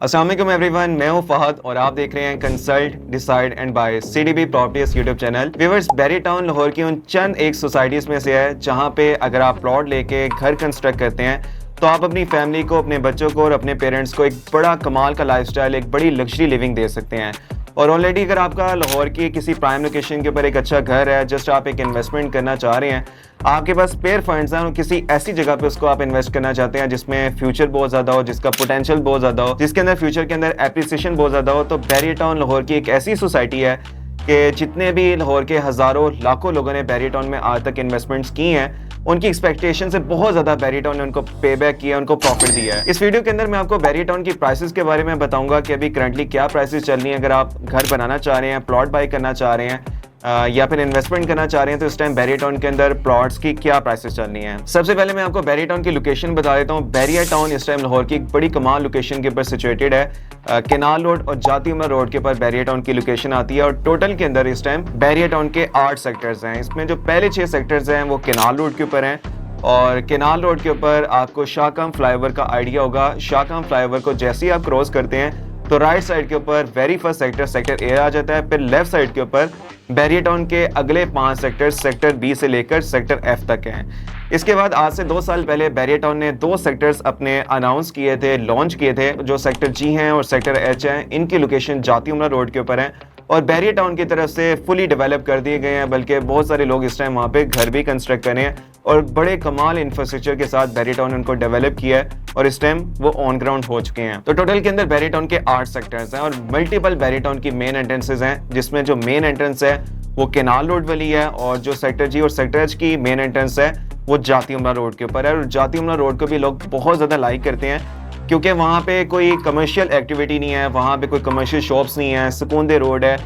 अस्सलाम वालेकुम एवरीवन, मैं हूं फहद और आप देख रहे हैं consult decide and by CDB properties YouTube channel. Viewers, Bahria Town Lahore की उन चंद एक सोसाइटीज़ में से है जहां पे अगर आप प्लॉट लेके घर कंस्ट्रक्ट करते हैं तो आप अपनी फैमिली को, अपने बच्चों को और अपने पेरेंट्स को एक बड़ा कमाल का लाइफस्टाइल, एक बड़ी लग्जरी लिविंग दे सकते हैं। और ऑलरेडी अगर आपका लाहौर की किसी प्राइम लोकेशन के ऊपर एक अच्छा घर है, जस्ट आप एक इन्वेस्टमेंट करना चाह रहे हैं, आपके पास स्पेयर फंड्स हैं और किसी ऐसी जगह पे उसको आप इन्वेस्ट करना चाहते हैं जिसमें फ्यूचर बहुत ज़्यादा हो, जिसका पोटेंशियल बहुत ज़्यादा हो, जिसके अंदर फ्यूचर के अंदर एप्रिसिएशन बहुत ज़्यादा हो, तो बैरी टाउन लाहौर की एक ऐसी सोसाइटी है कि जितने भी लाहौर के हज़ारों लाखों लोगों ने बैरी टाउन में आज तक इन्वेस्टमेंट्स की हैं, उनकी एक्सपेक्टेशन से बहुत ज़्यादा बैरी टाउन ने उनको पे बैक किया, उनको प्रॉफिट दिया है। इस वीडियो के अंदर मैं आपको बैरी टाउन की प्राइसेस के बारे में बताऊंगा कि अभी करंटली क्या प्राइसेस चल रही हैं। अगर आप घर बनाना चाह रहे हैं, प्लॉट बाय करना चाह रहे हैं या फिर इन्वेस्टमेंट करना चाह रहे हैं, तो इस टाइम बैरी टाउन के अंदर प्लॉट्स की क्या प्राइसेस चल रही हैं। सबसे पहले मैं आपको बैरी टाउन की लोकेशन बता देता हूँ। बैरिया टाउन इस टाइम लाहौर की एक बड़ी कमाल लोकेशन के ऊपर सिचुएटेड है। केनाल रोड और जाती उमर रोड के ऊपर बैरिया टाउन की लोकेशन आती है और टोटल के अंदर इस टाइम बैरिया टाउन के 8 सेक्टर्स हैं। इसमें जो पहले 6 सेक्टर्स हैं वो केनाल रोड के ऊपर हैं और केनाल रोड के ऊपर आपको शाहकाम फ्लाईओवर का आइडिया होगा। शाहकाम फ्लाईओवर को जैसे ही आप क्रॉस करते हैं तो राइट साइड के ऊपर वेरी फर्स्ट सेक्टर ए आ जाता है। फिर लेफ्ट साइड के ऊपर बैरिया टाउन के अगले 5 सेक्टर, सेक्टर बी से लेकर सेक्टर एफ तक हैं। इसके बाद आज से 2 साल पहले बैरिया टाउन ने 2 सेक्टर्स अपने अनाउंस किए थे, लॉन्च किए थे। जो सेक्टर जी हैं और सेक्टर एच हैं, इनकी लोकेशन जाती उमरा रोड के ऊपर है और बैरिया टाउन की तरफ से फुली डेवलप कर दिए गए हैं, बल्कि बहुत सारे लोग इस टाइम वहाँ पे घर भी कंस्ट्रक्ट कर रहे हैं और बड़े कमाल इंफ्रास्ट्रक्चर के साथ बैरिया टाउन उनको डेवलप किया है और इस टाइम वो ऑन ग्राउंड हो चुके हैं। तो टोटल के अंदर बैरिया टाउन के 8 सेक्टर्स हैं और मल्टीपल बैरिया टाउन की मेन एंट्रेंसेज हैं, जिसमें जो मेन एंट्रेंस है वो केनाल रोड वाली है और जो सेक्टर जी और सेक्टर एच की मेन एंट्रेंस है वो जाती उमरा रोड के ऊपर है। और जाती उमरा रोड को भी लोग बहुत ज़्यादा लाइक करते हैं क्योंकि वहाँ पे कोई कमर्शियल एक्टिविटी नहीं है, वहाँ पे कोई कमर्शियल शॉप्स नहीं है, सुकूनदे रोड है,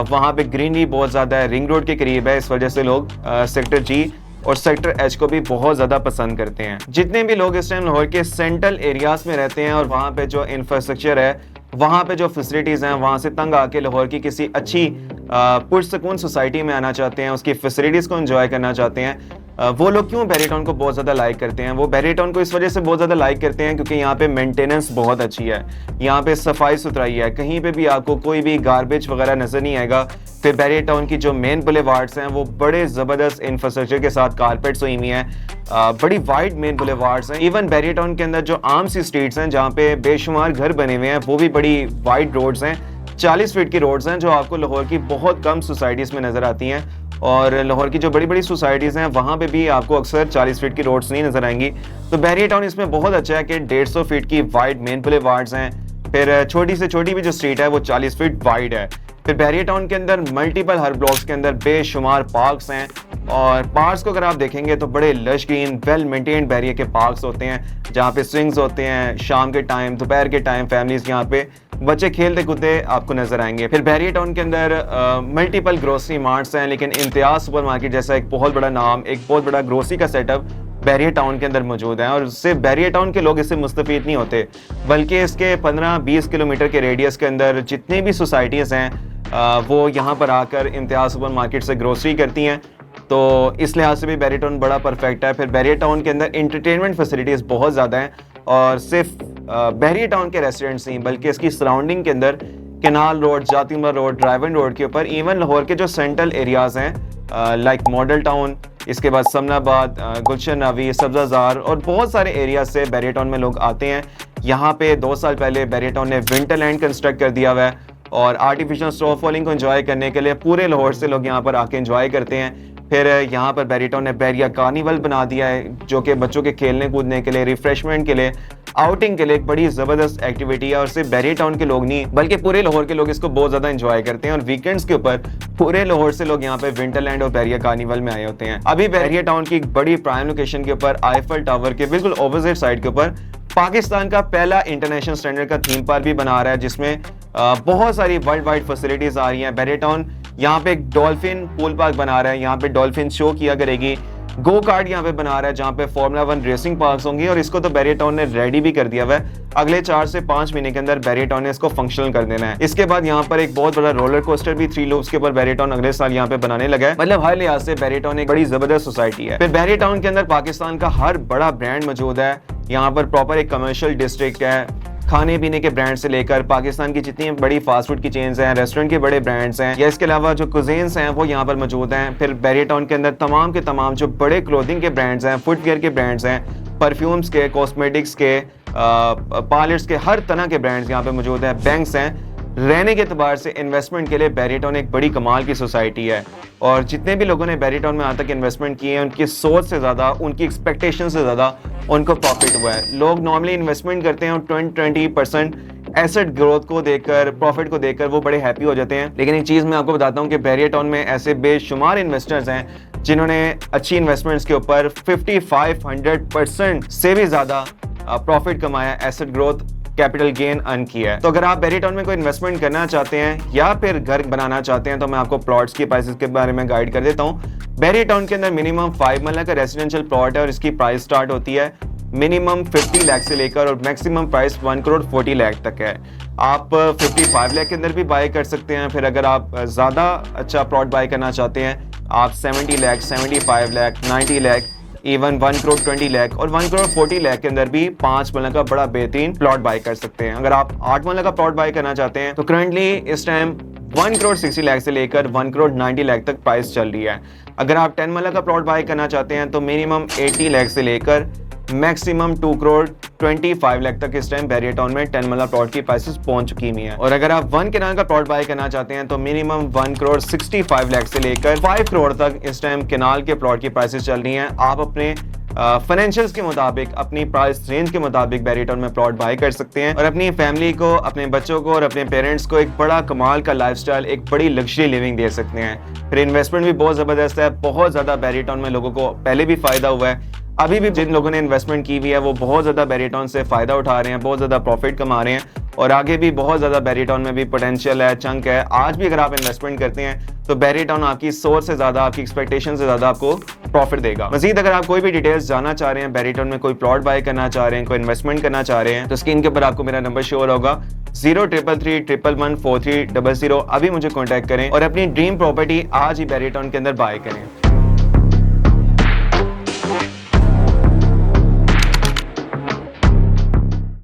वहाँ पे ग्रीनरी बहुत ज़्यादा है, रिंग रोड के करीब है। इस वजह से लोग सेक्टर जी और सेक्टर एच को भी बहुत ज़्यादा पसंद करते हैं। जितने भी लोग इस टाइम लाहौर के सेंट्रल एरियाज में रहते हैं और वहाँ पे जो इंफ्रास्ट्रक्चर है, वहाँ पे जो फैसिलिटीज़ हैं, वहाँ से तंग आके लाहौर की किसी अच्छी पुरसकून सोसाइटी में आना चाहते हैं, उसकी फैसिलिटीज़ को एंजॉय करना चाहते हैं, वो लोग क्यों बैरिया टाउन को बहुत ज़्यादा लाइक करते हैं? वो बैरिया टाउन को इस वजह से बहुत ज़्यादा लाइक करते हैं क्योंकि यहाँ पे मेंटेनेंस बहुत अच्छी है, यहाँ पे सफाई सुथराई है, कहीं पे भी आपको कोई भी गार्बेज वगैरह नज़र नहीं आएगा। फिर बैरिया टाउन की जो मेन बुलेवार्ड्स हैं वो बड़े ज़बरदस्त इंफ्रास्ट्रक्चर के साथ कारपेट्स हुई हुई हैं, बड़ी वाइड मेन बुलेवार्ड्स हैं। इवन बैरिया टाउन के अंदर जो आम सी स्ट्रीट्स हैं जहाँ पे बेशुमार घर बने हुए हैं, वो भी बड़ी वाइड रोड्स हैं, 40 फीट की रोड्स हैं, जो आपको लाहौर की बहुत कम सोसाइटीज़ में नज़र आती हैं। और लाहौर की जो बड़ी बड़ी सोसाइटीज़ हैं वहाँ पे भी आपको अक्सर 40 फीट की रोड्स नहीं नज़र आएंगी। तो बैरिया टाउन इसमें बहुत अच्छा है कि 150 फीट की वाइड मेन बुलेवार्ड्स हैं। फिर छोटी से छोटी भी जो स्ट्रीट है वो 40 फीट वाइड है। फिर बैरिया टाउन के अंदर मल्टीपल हर ब्लॉक्स के अंदर बेशुमार पार्क्स हैं और पार्क्स को अगर आप देखेंगे तो बड़े lush green well maintained Bahria के पार्क्स होते हैं जहाँ पे स्विंग्स होते हैं। शाम के टाइम, दोपहर के टाइम फैमिलीज यहाँ पे बच्चे खेलते कूदते आपको नजर आएंगे। फिर बैरिया टाउन के अंदर मल्टीपल ग्रोसरी मार्ट्स हैं, लेकिन इम्तियाज सुपर मार्केट जैसा एक बहुत बड़ा नाम, एक बहुत बड़ा ग्रोसरी का सेटअप बैरिया टाउन के अंदर मौजूद है। और सिर्फ बैरिया टाउन के लोग इससे मुस्तफीद नहीं होते, बल्कि इसके 15-20 किलोमीटर के रेडियस के अंदर जितनी भी सोसाइटीज़ हैं वो यहाँ पर आकर इम्तियाज सुपर मार्केट से ग्रोसरी करती हैं। तो इस लिहाज से भी बैरिया टाउन बड़ा परफेक्ट है। फिर बैरिया टाउन के अंदर इंटरटेनमेंट फैसिलिटीज़ बहुत ज़्यादा हैं और सिर्फ बैरिया टाउन के रेस्टोरेंट्स नहीं बल्कि इसकी सराउंडिंग के अंदर केनाल रोड, जाती उमरा रोड, ड्राइवन रोड के ऊपर इवन लाहौर के जो सेंट्रल एरियाज़ हैं लाइक मॉडल टाउन, इसके बाद समनाबाद, गुलशन नवी, सब्जाजार और बहुत सारे एरियाज से बैरिया टाउन में लोग आते हैं। यहाँ पे 2 साल पहले बैरिया टाउन ने विंटरलैंड कंस्ट्रक्ट कर दिया हुआ है और आर्टिफिशियल स्नोफॉलिंग को एंजॉय करने के लिए पूरे लाहौर से लोग यहाँ पर आके एंजॉय करते हैं। फिर यहाँ पर बैरिया टाउन ने बैरिया कार्निवल बना दिया है जो कि बच्चों के खेलने कूदने के लिए, रिफ्रेशमेंट के लिए, आउटिंग के लिए एक बड़ी ज़बरदस्त एक्टिविटी है और सिर्फ बैरिया टाउन के लोग नहीं बल्कि पूरे लाहौर के लोग इसको बहुत ज़्यादा एंजॉय करते हैं। और वीकेंड्स के ऊपर पूरे लाहौर से लोग यहाँ पे विंटरलैंड और बैरिया कार्निवल में आए होते हैं। अभी बैरिया टाउन की एक बड़ी प्राइम लोकेशन के ऊपर आईफल टावर के बिल्कुल ऑपोजिट साइड के ऊपर पाकिस्तान का पहला इंटरनेशनल स्टैंडर्ड का थीम पार्क भी बना रहा है, जिसमें बहुत सारी वर्ल्ड वाइड फैसिलिटीज आ रही हैं। बैरिया टाउन यहाँ पे एक डॉल्फिन पूल पार्क बना रहा है, यहाँ पे डॉल्फिन शो किया करेगी। गो कार्ड यहाँ पे बना रहा है जहाँ पे फॉर्मूला 1 रेसिंग पार्क्स होंगी और इसको तो बैरिया टाउन ने रेडी भी कर दिया हुआ है। अगले 4 से 5 महीने के अंदर बैरिया टाउन ने इसको फंक्शनल कर देना है। इसके बाद यहाँ पर एक बहुत बड़ा रोलर कोस्टर भी 3 लूप्स के ऊपर बैरिया टाउन अगले साल यहाँ पे बनाने लगा है। मतलब हर लिहाज से बैरिया टाउन एक बड़ी जबरदस्त सोसाइटी है। फिर बैरिया टाउन के अंदर पाकिस्तान का हर बड़ा ब्रांड मौजूद है। यहाँ पर प्रॉपर एक कमर्शियल डिस्ट्रिक्ट है, खाने पीने के ब्रांड से लेकर पाकिस्तान की जितनी बड़ी फास्ट फूड की चेन्स हैं, रेस्टोरेंट के बड़े ब्रांड्स हैं, या इसके अलावा जो कुजीन्स हैं वो यहाँ पर मौजूद हैं। फिर बैरियर टाउन के अंदर तमाम के तमाम जो बड़े क्लोथिंग के ब्रांड्स हैं, फुटवेयर के ब्रांड्स हैं, परफ्यूम्स के, कॉस्मेटिक्स के, पार्लर्स के, हर तरह के ब्रांड्स यहाँ पे मौजूद हैं। बैंक्स हैं। रहने के अतबार से इन्वेस्टमेंट के लिए बैरियर टाउन एक बड़ी कमाल की सोसाइटी है। और जितने भी लोगों ने बैरियर टाउन में आज तक इन्वेस्टमेंट किए हैं, उनकी सोच से ज़्यादा, उनकी एक्सपेक्टेशन से ज़्यादा उनको प्रॉफिट हुआ है। लोग नॉर्मली इन्वेस्टमेंट करते हैं और 20% एसेट ग्रोथ को देखकर, प्रॉफिट को देखकर वो बड़े हैप्पी हो जाते हैं। लेकिन एक चीज़ मैं आपको बताता हूँ कि बैरियर टाउन में ऐसे बेशुमार इन्वेस्टर्स हैं जिन्होंने अच्छी इन्वेस्टमेंट्स के ऊपर 5500% से भी ज़्यादा प्रॉफिट कमाया, asset growth, capital gain earn किया है। तो अगर आप बैरियर टाउन में कोई इन्वेस्टमेंट करना चाहते हैं या फिर घर बनाना चाहते हैं तो मैं आपको प्लॉट्स की प्राइसेस के बारे में गाइड कर देता हूँ। बैरियर टाउन के अंदर मिनिमम 5 मरला का रेजिडेंशियल प्लॉट है और इसकी प्राइस स्टार्ट होती है मिनिमम 50 लाख से लेकर और मैक्सिमम प्राइस 1 करोड़ 40 लाख तक है। आप 55 लाख के अंदर भी बाय कर सकते हैं। फिर अगर आप ज़्यादा अच्छा प्लॉट बाय करना चाहते हैं, आप 70 लाख, 75 लाख, 90 लाख, इवन 1 करोड़ 20 लाख और 1 करोड़ 40 लाख के अंदर भी 5 मरला का बड़ा बेहतरीन प्लॉट बाय कर सकते हैं। अगर आप 8 मरला का प्लॉट बाय करना चाहते हैं तो करंटली इस टाइम 1 करोड़ 60 लाख से लेकर 1 करोड़ 90 लाख तक प्राइस चल रही है। अगर आप 10 मरला का प्लॉट बाय करना चाहते हैं तो मिनिमम 80 लाख से लेकर मैक्सिमम 2 करोड़ 25 लाख तक इस टाइम बैरियर टाउन में 10 मरला प्लॉट की प्राइसेस पहुंच चुकी हुई हैं। और अगर आप 1 केनाल का प्लॉट बाय करना चाहते हैं तो मिनिमम 1 करोड़ 65 लाख से लेकर 5 करोड़ तक इस टाइम केनाल के प्लॉट की प्राइसेस चल रही हैं। आप अपने फाइनेंशियल्स के मुताबिक, अपनी प्राइस रेंज के मुताबिक बैरियर टाउन में प्लॉट बाय कर सकते हैं और अपनी फैमिली को, अपने बच्चों को और अपने पेरेंट्स को एक बड़ा कमाल का लाइफस्टाइल, एक बड़ी लग्जरी लिविंग दे सकते हैं। फिर इन्वेस्टमेंट भी बहुत ज़बरदस्त है। बहुत ज़्यादा बैरियर टाउन में लोगों को पहले भी फ़ायदा हुआ है, अभी भी जिन लोगों ने इन्वेस्टमेंट की हुई है वो बहुत ज़्यादा बैरियर टाउन से फ़ायदा उठा रहे हैं, बहुत ज़्यादा प्रॉफिट कमा रहे हैं और आगे भी बहुत ज़्यादा बैरियर टाउन में भी पोटेंशियल है, चंक है। आज भी अगर आप इन्वेस्टमेंट करते हैं तो बैरियर टाउन आपकी सोच से ज़्यादा, आपकी एक्सपेक्टेशन से ज़्यादा आपको प्रॉफिट देगा। मजीद अगर आप कोई भी डिटेल्स जानना चाह रहे हैं, बैरियर टाउन में कोई प्लॉट बाय करना चाह रहे हैं, कोई इन्वेस्टमेंट करना चाह रहे हैं, तो स्क्रीन के ऊपर आपको मेरा नंबर शो होगा 0333114300। अभी मुझे कॉन्टैक्ट करें और अपनी ड्रीम प्रॉपर्टी आज ही बैरियर टाउन के अंदर बाय करें।